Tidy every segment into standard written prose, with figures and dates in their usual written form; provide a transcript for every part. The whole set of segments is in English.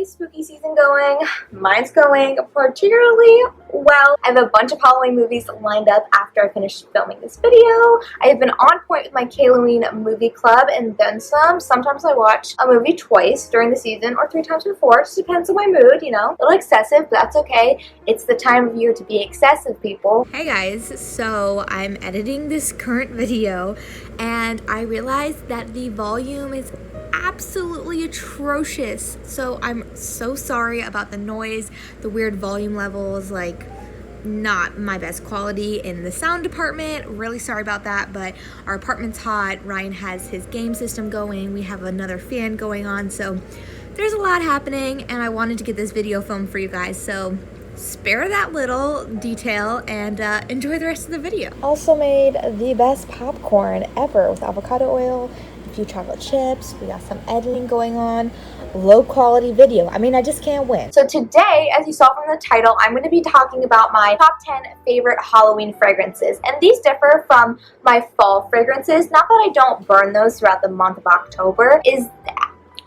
everybody's spooky season going? Mine's going particularly well. I have a bunch of Halloween movies lined up after I finish filming this video. I have been on point with my Halloween movie club and then some. Sometimes I watch a movie twice during the season or 3 times before. It just depends on my mood, you know. A little excessive, but that's okay. It's the time of year to be excessive, people. Hey guys, so I'm editing this current video and I realized that the volume is absolutely atrocious. So I'm so sorry about the noise, the weird volume levels, like not my best quality in the sound department. Really sorry about that, but our apartment's hot. Ryan has his game system going. We have another fan going on, so there's a lot happening and I wanted to get this video filmed for you guys. So spare that little detail and enjoy the rest of the video. Also made the best popcorn ever with avocado oil, a few chocolate chips. We got some editing going on. Low quality video. I mean, I just can't win. So today, as you saw from the title, I'm going to be talking about my top 10 favorite Halloween fragrances. And these differ from my fall fragrances. Not that I don't burn those throughout the month of October.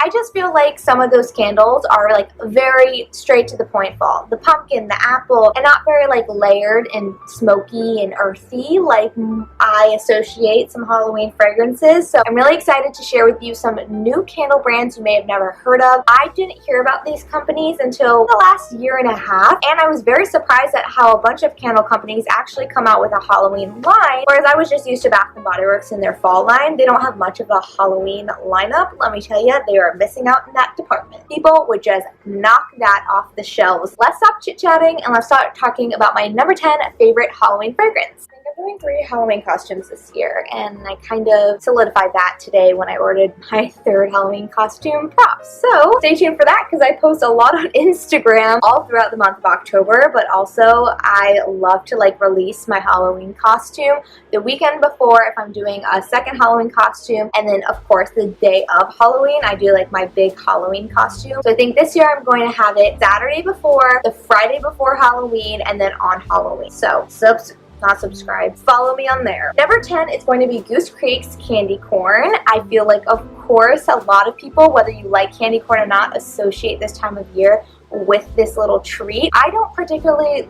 I just feel like some of those candles are like very straight to the point fall. The pumpkin, the apple, and not very like layered and smoky and earthy like I associate some Halloween fragrances. So I'm really excited to share with you some new candle brands you may have never heard of. I didn't hear about these companies until the last year and a half, and I was very surprised at how a bunch of candle companies actually come out with a Halloween line, whereas I was just used to Bath & Body Works in their fall line. They don't have much of a Halloween lineup. Let me tell you, they are missing out in that department. People would just knock that off the shelves. Let's stop chit-chatting and let's start talking about my number 10 favorite Halloween fragrance. I'm doing 3 Halloween costumes this year, and I kind of solidified that today when I ordered my 3rd Halloween costume props. So stay tuned for that because I post a lot on Instagram all throughout the month of October, but also I love to like release my Halloween costume the weekend before if I'm doing a 2nd Halloween costume, and then of course the day of Halloween I do like my big Halloween costume. So I think this year I'm going to have it Saturday before, the Friday before Halloween, and then on Halloween. So not subscribe, follow me on there. Number 10 is going to be Goose Creek's candy corn. I feel like, of course, a lot of people, whether you like candy corn or not, associate this time of year with this little treat. I don't particularly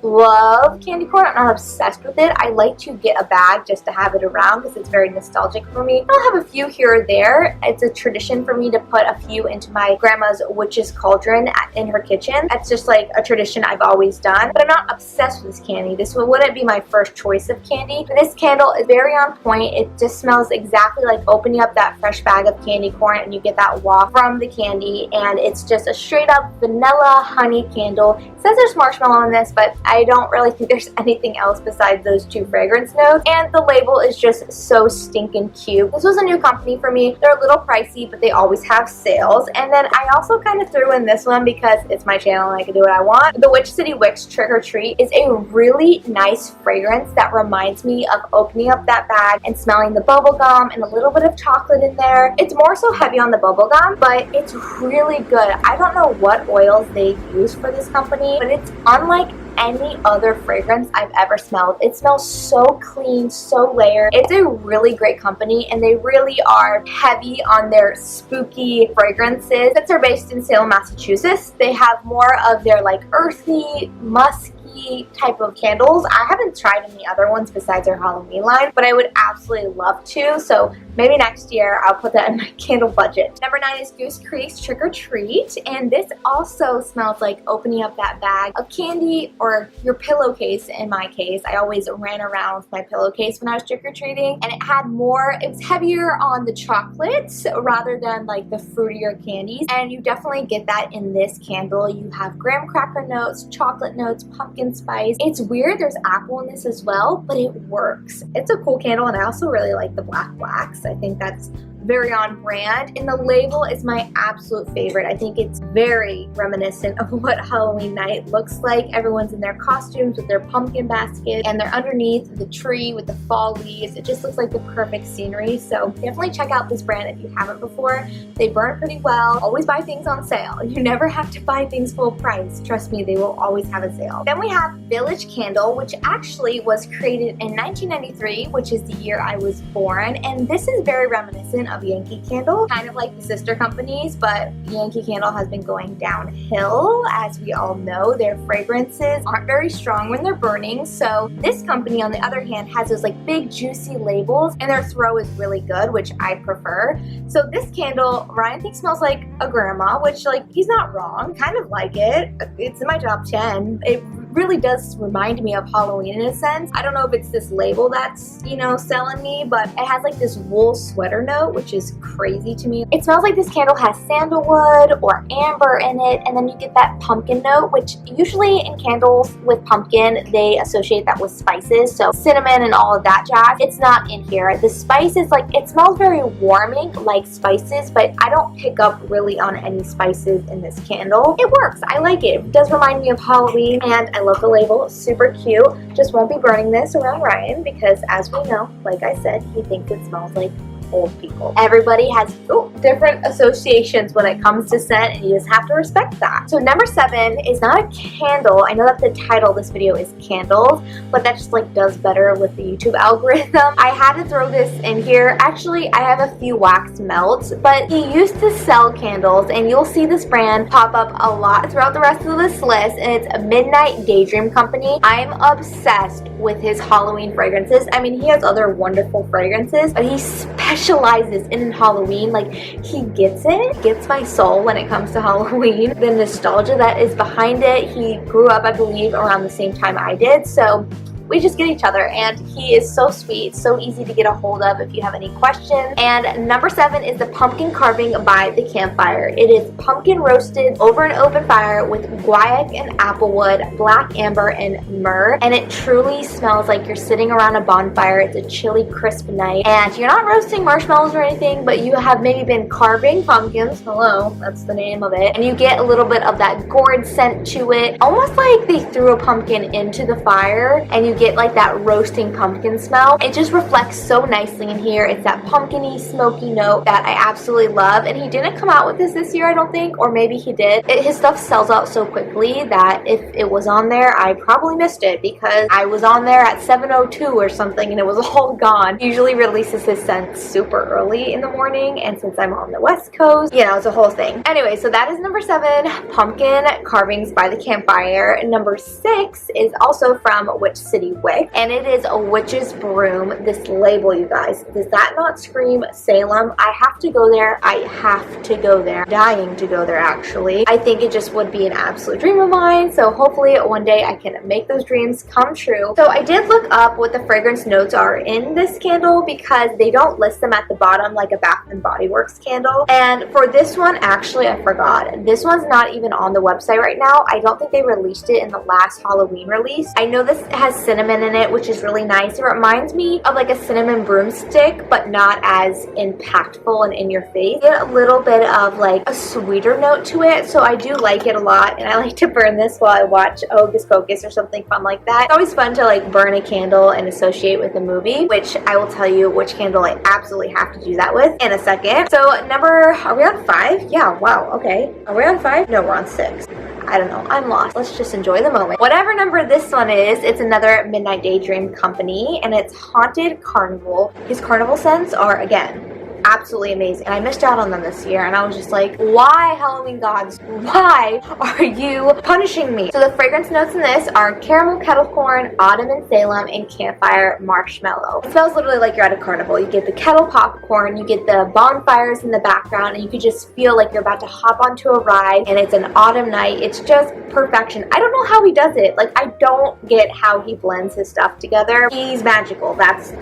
love candy corn. I'm not obsessed with it. I like to get a bag just to have it around because it's very nostalgic for me. I'll have a few here or there. It's a tradition for me to put a few into my grandma's witch's cauldron in her kitchen. That's just like a tradition I've always done, but I'm not obsessed with this candy. This wouldn't be my first choice of candy. But this candle is very on point. It just smells exactly like opening up that fresh bag of candy corn and you get that waft from the candy, and it's just a straight up vanilla honey candle. It says there's marshmallow in this, but I don't really think there's anything else besides those 2 fragrance notes, and the label is just so stinking cute. This was a new company for me. They're a little pricey, but they always have sales. And then I also kind of threw in this one because it's my channel and I can do what I want. The Witch City Wicks Trick or Treat is a really nice fragrance that reminds me of opening up that bag and smelling the bubble gum and a little bit of chocolate in there. It's more so heavy on the bubble gum, but it's really good. I don't know what oils they use for this company, but it's unlike any other fragrance I've ever smelled. It smells so clean, so layered. It's a really great company, and they really are heavy on their spooky fragrances. Since they're based in Salem, Massachusetts, they have more of their like earthy, musky type of candles. I haven't tried any other ones besides their Halloween line, but I would absolutely love to. So maybe next year I'll put that in my candle budget. Number 9 is Goose Creek's Trick or Treat, and this also smells like opening up that bag of candy or your pillowcase. In my case, I always ran around with my pillowcase when I was trick-or-treating, and it was heavier on the chocolates rather than like the fruitier candies, and you definitely get that in this candle. You have graham cracker notes, chocolate notes, pumpkin spice. It's weird, there's apple in this as well, but it works. It's a cool candle, and I also really like the black wax. I think that's very on brand, and the label is my absolute favorite. I think it's very reminiscent of what Halloween night looks like. Everyone's in their costumes with their pumpkin basket, and they're underneath the tree with the fall leaves. It just looks like the perfect scenery. So definitely check out this brand if you haven't before. They burn pretty well. Always buy things on sale. You never have to buy things full price. Trust me, they will always have a sale. Then we have Village Candle, which actually was created in 1993, which is the year I was born, and this is very reminiscent of of Yankee Candle, kind of like the sister companies, but Yankee Candle has been going downhill. As we all know, their fragrances aren't very strong when they're burning, so this company, on the other hand, has those like big juicy labels, and their throw is really good, which I prefer. So this candle, Ryan thinks smells like a grandma, which, like, he's not wrong. Kind of like it. It's in my top 10. It really does remind me of Halloween in a sense. I don't know if it's this label that's, you know, selling me, but it has like this wool sweater note, which is crazy to me. It smells like this candle has sandalwood or amber in it, and then you get that pumpkin note, which usually in candles with pumpkin, they associate that with spices, so cinnamon and all of that jazz. It's not in here. The spices, like, it smells very warming like spices, but I don't pick up really on any spices in this candle. It works. I like it. It does remind me of Halloween, and I love the label. It's super cute. Just won't be burning this around Ryan because, as we know, like I said, he thinks it smells like old people. Everybody has different associations when it comes to scent, and you just have to respect that. So number 7 is not a candle. I know that the title of this video is candles, but that just like does better with the YouTube algorithm. I had to throw this in here. Actually, I have a few wax melts, but he used to sell candles, and you'll see this brand pop up a lot throughout the rest of this list, and it's a Midnight Daydream company. I'm obsessed with his Halloween fragrances. I mean, he has other wonderful fragrances, but he specializes in Halloween. Like, he gets it. Gets my soul when it comes to Halloween. The nostalgia that is behind it. He grew up, I believe, around the same time I did, so we just get each other, and he is so sweet, so easy to get a hold of if you have any questions. And number 7 is the pumpkin carving by the campfire. It is pumpkin roasted over an open fire with guaiac and applewood, black amber, and myrrh, and it truly smells like you're sitting around a bonfire. It's a chilly, crisp night, and you're not roasting marshmallows or anything, but you have maybe been carving pumpkins. Hello, that's the name of it. And you get a little bit of that gourd scent to it, almost like they threw a pumpkin into the fire, and you get like that roasting pumpkin smell. It just reflects so nicely in here. It's that pumpkin-y, smoky note that I absolutely love, and he didn't come out with this year, I don't think, or maybe he did. His stuff sells out so quickly that if it was on there, I probably missed it because I was on there at 7:02 or something and it was all gone. He usually releases his scents super early in the morning, and since I'm on the West Coast, you know, it's a whole thing. Anyway, so that is number 7, pumpkin carvings by the campfire. Number 6 is also from Witch City Wick, and it is a witch's broom. This label, you guys, does that not scream Salem? I have to go there. I have to go there. Dying to go there, actually. I think it just would be an absolute dream of mine, so hopefully one day I can make those dreams come true. So I did look up what the fragrance notes are in this candle because they don't list them at the bottom like a Bath & Body Works candle, and for this one, actually, I forgot. This one's not even on the website right now. I don't think they released it in the last Halloween release. I know this has cinnamon in it, which is really nice. It reminds me of like a cinnamon broomstick, but not as impactful and in your face. Get a little bit of like a sweeter note to it, so I do like it a lot, and I like to burn this while I watch Hocus Pocus or something fun like that. It's always fun to like burn a candle and associate with a movie, which I will tell you which candle I absolutely have to do that with in a second. So are we on 5? Yeah, wow, okay. Are we on 5? No, we're on 6. I don't know. I'm lost. Let's just enjoy the moment. Whatever number this one is, it's another Midnight Daydream company, and it's Haunted Carnival. His Carnival scents are, again, absolutely amazing, and I missed out on them this year, and I was just like, why, Halloween gods, why are you punishing me? So the fragrance notes in this are caramel kettle corn, autumn and Salem, and campfire marshmallow. It smells literally like you're at a carnival. You get the kettle popcorn, you get the bonfires in the background, and you could just feel like you're about to hop onto a ride, and it's an autumn night. It's just perfection. I don't know how he does it. Like, I don't get how he blends his stuff together. He's magical. That's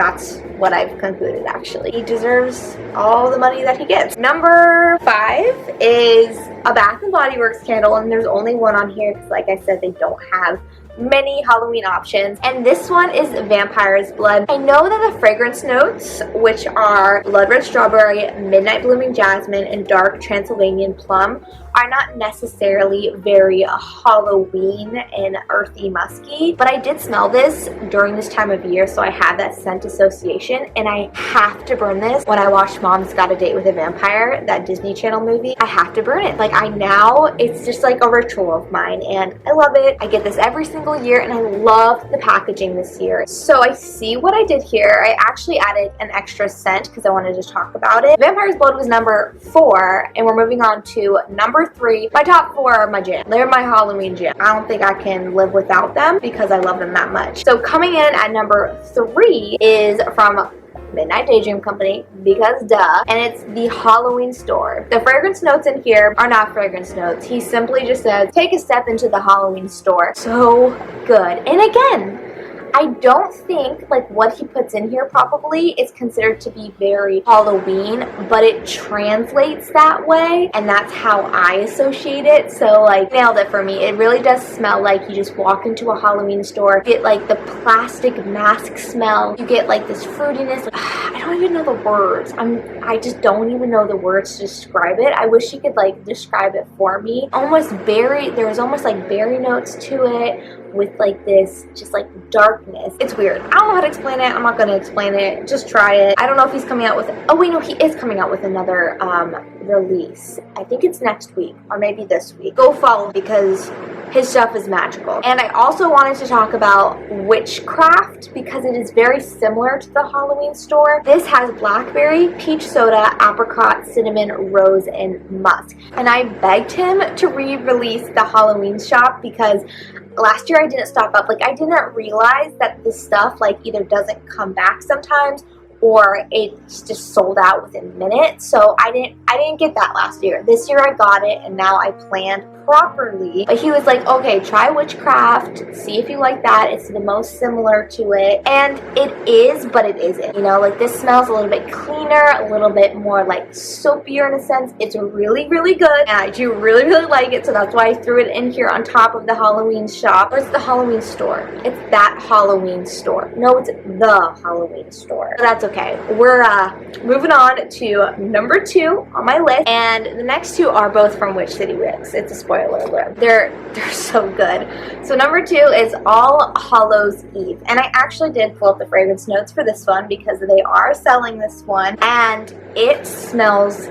what I've concluded, actually. He deserves all the money that he gets. Number 5 is a Bath & Body Works candle, and there's only one on here because, like I said, they don't have many Halloween options, and this one is Vampire's Blood. I know that the fragrance notes, which are blood red strawberry, midnight blooming jasmine, and dark Transylvanian plum, are not necessarily very Halloween and earthy musky, but I did smell this during this time of year, so I have that scent association, and I have to burn this when I watch Mom's Got a Date with a Vampire, that Disney Channel movie. I have to burn it. Like, it's just like a ritual of mine, and I love it. I get this every single year, and I love the packaging this year. So I see what I did here. I actually added an extra scent because I wanted to talk about it. Vampire's Blood was number 4, and we're moving on to number 3. My top 4 are my jam. They're my Halloween jam. I don't think I can live without them because I love them that much. So coming in at number 3 is from Midnight Daydream Company, because duh, and it's the Halloween Store. The fragrance notes in here are not fragrance notes. He simply just says, take a step into the Halloween store. So good. And again, I don't think like what he puts in here probably is considered to be very Halloween, but it translates that way, and that's how I associate it. So like, nailed it for me. It really does smell like you just walk into a Halloween store, get like the plastic mask smell, you get like this fruitiness. Like, I don't even know the words. I just don't even know the words to describe it. I wish he could like describe it for me. Almost berry, there's almost like berry notes to it, with like this just like darkness. It's weird. I don't know how to explain it. I'm not going to explain it. Just try it. I don't know if he's coming out with, oh wait, no, he is coming out with another release. I think it's next week or maybe this week. Go follow because his stuff is magical. And I also wanted to talk about Witchcraft because it is very similar to the Halloween Store. This has blackberry, peach soda, apricot, cinnamon, rose, and musk. And I begged him to re-release the Halloween shop because last year I didn't stock up. Like, I didn't realize that this stuff like either doesn't come back sometimes or it's just sold out within minutes. So I didn't get that last year. This year I got it, and now I planned properly. But he was like, okay, try Witchcraft, see if you like that. It's the most similar to it, and it is, but it isn't. You know, like this smells a little bit cleaner, a little bit more like soapier in a sense. It's really, really good, and I do really, really like it. So that's why I threw it in here on top of the Halloween shop. Or it's the Halloween Store. It's that Halloween Store. No, it's the Halloween Store. So that's okay. We're moving on to number 2 on my list, and the next 2 are both from Witch City Wicks. It's a spoiler alert. They're so good. So number 2 is All Hallows Eve, and I actually did pull up the fragrance notes for this one because they are selling this one, and it smells,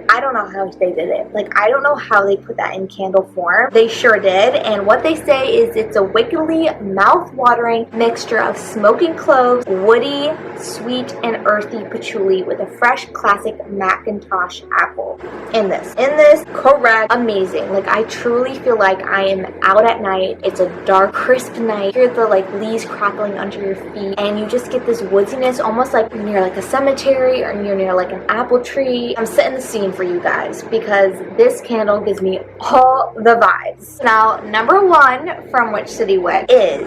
I don't know how they did it. Like, I don't know how they put that in candle form. They sure did. And what they say is it's a wickedly mouth-watering mixture of smoking cloves, woody, sweet, and earthy patchouli with a fresh classic Macintosh apple. In this, correct, amazing. Like, I truly feel like I am out at night. It's a dark, crisp night. You hear the like leaves crackling under your feet, and you just get this woodiness, almost like you're near like a cemetery or you're near like an apple tree. I'm setting the scene for you guys because this candle gives me all the vibes. Now, number 1 from Witch City Wicks is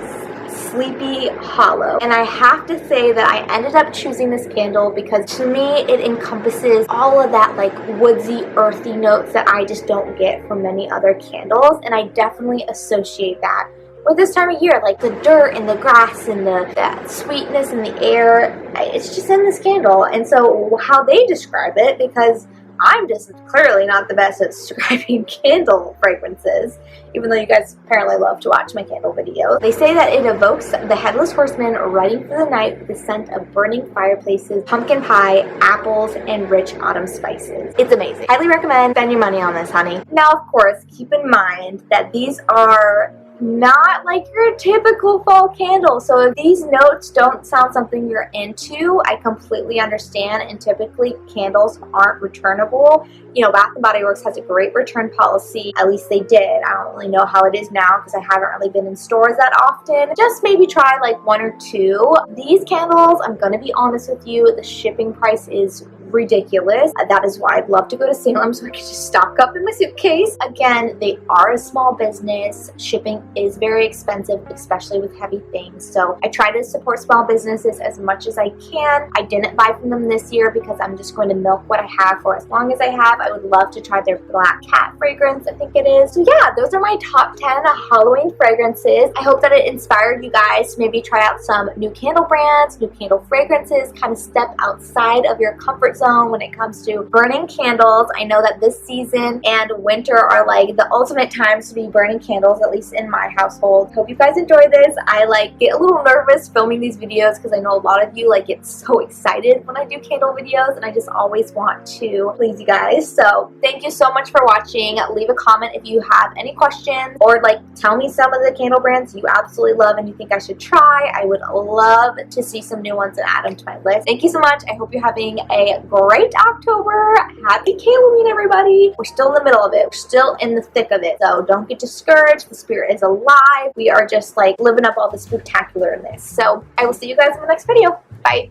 Sleepy Hollow, and I have to say that I ended up choosing this candle because to me it encompasses all of that like woodsy, earthy notes that I just don't get from many other candles, and I definitely associate that with this time of year, like the dirt and the grass and that sweetness in the air. It's just in this candle. And so how they describe it, because I'm just clearly not the best at describing candle fragrances, even though you guys apparently love to watch my candle videos. They say that it evokes the Headless Horseman riding through the night with the scent of burning fireplaces, pumpkin pie, apples, and rich autumn spices. It's amazing. Highly recommend. Spend your money on this, honey. Now, of course, keep in mind that these are not like your typical fall candle. So if these notes don't sound something you're into, I completely understand, and typically candles aren't returnable. You know, Bath & Body Works has a great return policy. At least they did. I don't really know how it is now because I haven't really been in stores that often. Just maybe try like 1 or 2. These candles, I'm gonna be honest with you, the shipping price is ridiculous. That is why I'd love to go to Salem so I could just stock up in my suitcase. Again, they are a small business. Shipping is very expensive, especially with heavy things. So I try to support small businesses as much as I can. I didn't buy from them this year because I'm just going to milk what I have for as long as I have. I would love to try their Black Cat fragrance, I think it is. So yeah, those are my top 10 Halloween fragrances. I hope that it inspired you guys to maybe try out some new candle brands, new candle fragrances, kind of step outside of your comfort zone when it comes to burning candles. I know that this season and winter are like the ultimate times to be burning candles, at least in my household. Hope you guys enjoy this. I like get a little nervous filming these videos because I know a lot of you like get so excited when I do candle videos, and I just always want to please you guys. So thank you so much for watching. Leave a comment if you have any questions, or like tell me some of the candle brands you absolutely love and you think I should try. I would love to see some new ones and add them to my list. Thank you so much. I hope you're having a great October. Happy Halloween, everybody. We're still in the middle of it. We're still in the thick of it. So don't get discouraged. The spirit is alive. We are just like living up all the spectacularness. So I will see you guys in the next video. Bye.